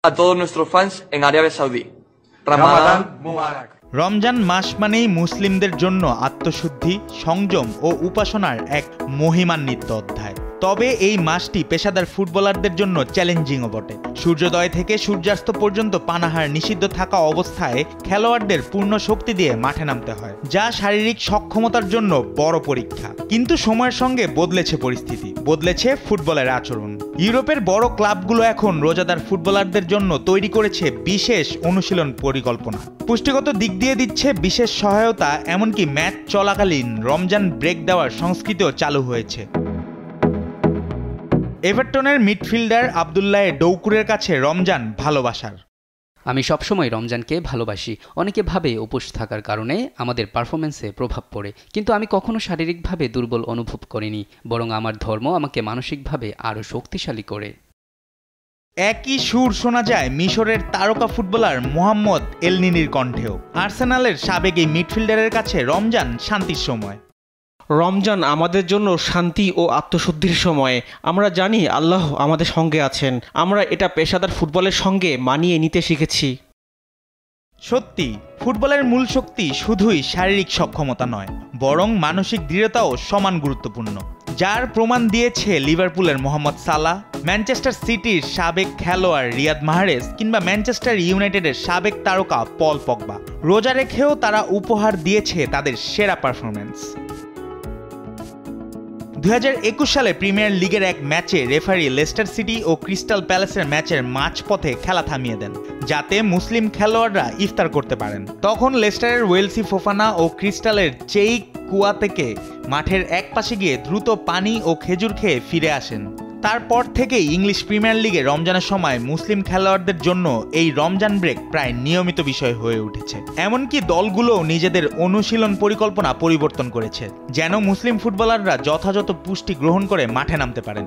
a todos nuestros fans en Arabia Saudí. Ramadán Mubarak. Ramzan মাস মানেই মুসলিমদের জন্য আত্মশুদ্ধি, সংযম ও উপাসনার এক মহিমান্বিত অধ্যায়। তবে এই মাসটি পেশাদার ফুটবলারদের জন্য চ্যালেঞ্জিংও বটে। সূর্যোদয় থেকে সূর্যাস্ত পর্যন্ত পানাহার নিষিদ্ধ থাকা অবস্থায় খেলোয়াড়দের পূর্ণ শক্তি দিয়ে মাঠে নামতে হয়, যা শারীরিক সক্ষমতার জন্য বড় পরীক্ষা। কিন্তু সময়ের সঙ্গে বদলেছে পরিস্থিতি, বদলেছে ফুটবলের আচরণ। ইউরোপের বড় ক্লাবগুলো এখন রোজাদার ফুটবলারদের জন্য তৈরি করেছে বিশেষ অনুশীলন পরিকল্পনা, পুষ্টিগত দিক দিয়ে দিচ্ছে বিশেষ সহায়তা, এমনকি ম্যাচ চলাকালীন রমজান ব্রেক দেওয়ার সংস্কৃতিও চালু হয়েছে। এভারটনের মিডফিল্ডার আবদুল্লাহ ডৌকুরের কাছে রমজান ভালোবাসার। আমি সবসময় রমজানকে ভালোবাসি। অনেকে ভাবে উপোস থাকার কারণে আমাদের পারফরমেন্সে প্রভাব পড়ে, কিন্তু আমি কখনো শারীরিকভাবে দুর্বল অনুভব করিনি, বরং আমার ধর্ম আমাকে মানসিকভাবে আরও শক্তিশালী করে। একই সুর শোনা যায় মিশরের তারকা ফুটবলার মোহাম্মদ এলনিনির কণ্ঠেও। আর্সেনালের সাবেক এই মিডফিল্ডারের কাছে রমজান শান্তির সময়। রমজান আমাদের জন্য শান্তি ও আত্মশুদ্ধির সময়। আমরা জানি আল্লাহ আমাদের সঙ্গে আছেন। আমরা এটা পেশাদার ফুটবলের সঙ্গে মানিয়ে নিতে শিখেছি। সত্যি, ফুটবলের মূল শক্তি শুধুই শারীরিক সক্ষমতা নয়, বরং মানসিক দৃঢ়তাও সমান গুরুত্বপূর্ণ, যার প্রমাণ দিয়েছে লিভারপুলের মোহাম্মদ সালাহ, ম্যানচেস্টার সিটির সাবেক খেলোয়াড় রিয়াদ মাহরেজ কিংবা ম্যানচেস্টার ইউনাইটেডের সাবেক তারকা পল পগবা। রোজা রেখেও তারা উপহার দিয়েছে তাদের সেরা পারফরম্যান্স। 2021 সালে প্রিমিয়ার লিগের এক ম্যাচে রেফারি লেস্টার সিটি ও ক্রিস্টাল প্যালেসের ম্যাচের মাঝপথে খেলা থামিয়ে দেন, যাতে মুসলিম খেলোয়াড়রা ইফতার করতে পারেন। তখন লেস্টারের ওয়েলসি ফোফানা ও ক্রিস্টালের চেইক কুয়া থেকে মাঠের এক পাশে গিয়ে দ্রুত পানি ও খেজুর খেয়ে ফিরে আসেন। তারপর থেকেই ইংলিশ প্রিমিয়ার লিগে রমজানের সময় মুসলিম খেলোয়াড়দের জন্য এই রমজান ব্রেক প্রায় নিয়মিত বিষয় হয়ে উঠেছে। এমনকি দলগুলোও নিজেদের অনুশীলন পরিকল্পনা পরিবর্তন করেছে, যেন মুসলিম ফুটবলাররা যথাযথ পুষ্টি গ্রহণ করে মাঠে নামতে পারেন।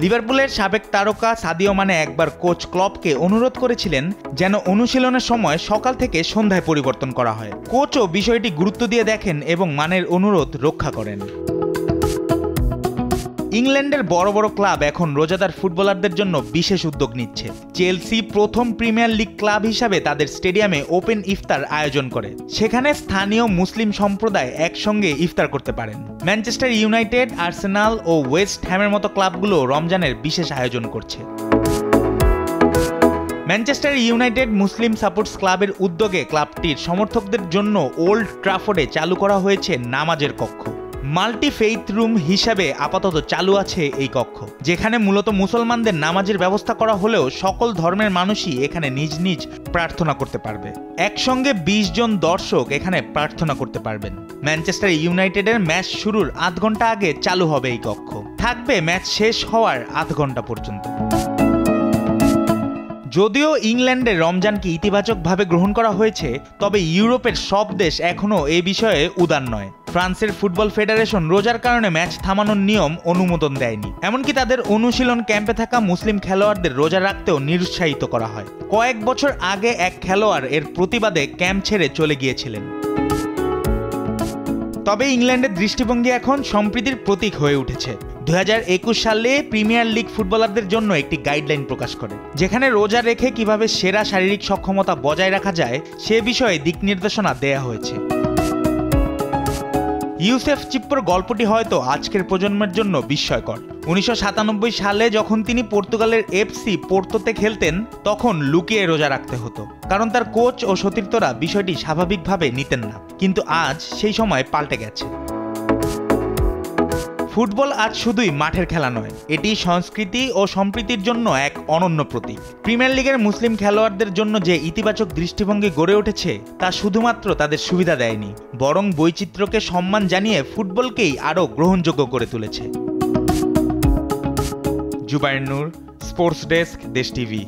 লিভারপুলের সাবেক তারকা সাদিও মানে একবার কোচ ক্লপকে অনুরোধ করেছিলেন যেন অনুশীলনের সময় সকাল থেকে সন্ধ্যায় পরিবর্তন করা হয়। কোচও বিষয়টি গুরুত্ব দিয়ে দেখেন এবং মানের অনুরোধ রক্ষা করেন। ইংল্যান্ডের বড় বড় ক্লাব এখন রোজাদার ফুটবলারদের জন্য বিশেষ উদ্যোগ নিচ্ছে। চেলসি প্রথম প্রিমিয়ার লিগ ক্লাব হিসাবে তাদের স্টেডিয়ামে ওপেন ইফতার আয়োজন করে, সেখানে স্থানীয় মুসলিম সম্প্রদায় একসঙ্গে ইফতার করতে পারেন। ম্যানচেস্টার ইউনাইটেড, আর্সেনাল ও ওয়েস্ট হ্যামের মতো ক্লাবগুলো রমজানের বিশেষ আয়োজন করছে। ম্যানচেস্টার ইউনাইটেড মুসলিম সাপোর্টস ক্লাবের উদ্যোগে ক্লাবটির সমর্থকদের জন্য ওল্ড ট্রাফোর্ডে চালু করা হয়েছে নামাজের কক্ষ। মাল্টি ফেইথ রুম হিসাবে আপাতত চালু আছে এই কক্ষ, যেখানে মূলত মুসলমানদের নামাজের ব্যবস্থা করা হলেও সকল ধর্মের মানুষই এখানে নিজ নিজ প্রার্থনা করতে পারবে। একসঙ্গে 20 জন দর্শক এখানে প্রার্থনা করতে পারবেন। ম্যানচেস্টার ইউনাইটেডের ম্যাচ শুরুর আধ ঘন্টা আগে চালু হবে এই কক্ষ, থাকবে ম্যাচ শেষ হওয়ার আধ ঘন্টা পর্যন্ত। যদিও ইংল্যান্ডে রমজানকে ইতিবাচকভাবে গ্রহণ করা হয়েছে, তবে ইউরোপের সব দেশ এখনও এ বিষয়ে উদার নয়। ফ্রান্সের ফুটবল ফেডারেশন রোজার কারণে ম্যাচ থামানোর নিয়ম অনুমোদন দেয়নি, এমনকি তাদের অনুশীলন ক্যাম্পে থাকা মুসলিম খেলোয়াড়দের রোজা রাখতেও নিরুৎসাহিত করা হয়। কয়েক বছর আগে এক খেলোয়াড় এর প্রতিবাদে ক্যাম্প ছেড়ে চলে গিয়েছিলেন। তবে ইংল্যান্ডের দৃষ্টিভঙ্গি এখন সম্প্রীতির প্রতীক হয়ে উঠেছে। 2021 সালে প্রিমিয়ার লিগ ফুটবলারদের জন্য একটি গাইডলাইন প্রকাশ করে, যেখানে রোজা রেখে কিভাবে সেরা শারীরিক সক্ষমতা বজায় রাখা যায় সে বিষয়ে দিক নির্দেশনা দেয়া হয়েছে। ইউসেফ চিপ্পোর গল্পটি হয়তো আজকের প্রজন্মের জন্য বিস্ময়কর। 1997 সালে যখন তিনি পর্তুগালের এফসি পোর্তোতে খেলতেন, তখন লুকিয়ে রোজা রাখতে হতো, কারণ তার কোচ ও সতীর্থরা বিষয়টি স্বাভাবিকভাবে নিতেন না। কিন্তু আজ সেই সময় পাল্টে গেছে। ফুটবল আজ শুধুই মাঠের খেলা নয়, এটি সংস্কৃতি ও সম্প্রীতির জন্য এক অনন্য প্রতীক। প্রিমিয়ার লিগের মুসলিম খেলোয়াড়দের জন্য যে ইতিবাচক দৃষ্টিভঙ্গি গড়ে উঠেছে তা শুধুমাত্র তাদের সুবিধা দেয়নি, বরং বৈচিত্র্যকে সম্মান জানিয়ে ফুটবলকেই আরও গ্রহণযোগ্য করে তুলেছে। জুবায়ের নূর, স্পোর্টস ডেস্ক, দেশ টিভি।